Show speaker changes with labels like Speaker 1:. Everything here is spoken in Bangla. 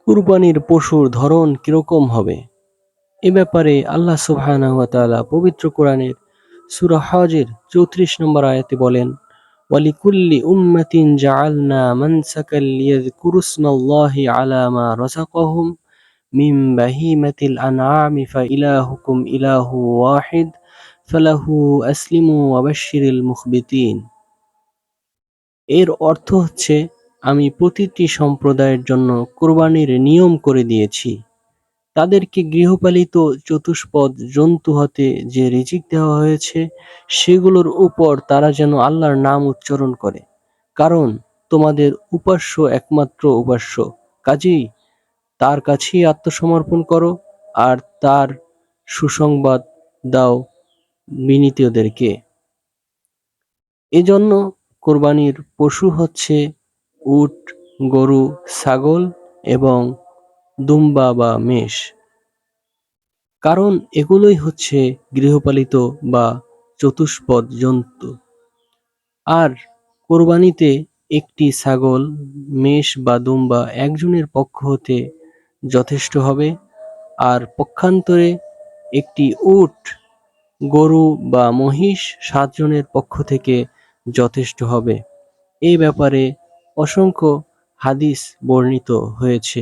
Speaker 1: কুরবানির পশুর ধরন কিরকম হবে? এ ব্যাপারে আল্লাহ সুবহানাহু ওয়া তাআলা পবিত্র কোরআনের সূরা হজের ৩৪ নম্বর আয়াতে বলেন, ওয়ালিকুল্লি উম্মাতিন জাআলনা মানসাকাল লিয়াযকুরু ইসমাল্লাহি আলা মা রাযাকাহুম মিন বাহিমাতিল আনআমি ফাইলাহুকুম ইলাহু ওয়াহিদ ফালাহু আসলিমু ওয়াবাশশিরিল মুখবিতিন। এর অর্থ হচ্ছে, আমি প্রতিটি সম্প্রদায়ের জন্য কোরবানির নিয়ম করে দিয়েছি। তাদেরকে গৃহপালিত চতুষ্পদ জন্তু হতে যে রিজিক দেওয়া হয়েছে সেগুলোর উপর তারা যেন আল্লাহর নাম উচ্চারণ করে, কারণ তোমাদের উপাস্য একমাত্র উপাস্য, কাজেই তার কাছেই আত্মসমর্পণ করো আর তার সুসংবাদ দাও বিনীতদেরকে। এজন্য কোরবানির পশু হচ্ছে উট, গরু, ছাগল এবং দুম্বা বা মেষ, কারণ এগুলোই হচ্ছে গৃহপালিত বা চতুষ্পদ জন্তু। আর কোরবানিতে একটি ছাগল, মেষ বা দুম্বা একজনের পক্ষ হতে যথেষ্ট হবে, আর পক্ষান্তরে একটি উট, গরু বা মহিষ ৭ জনের পক্ষ থেকে যথেষ্ট হবে। এই ব্যাপারে অসংখ্য হাদিস বর্ণিত হয়েছে।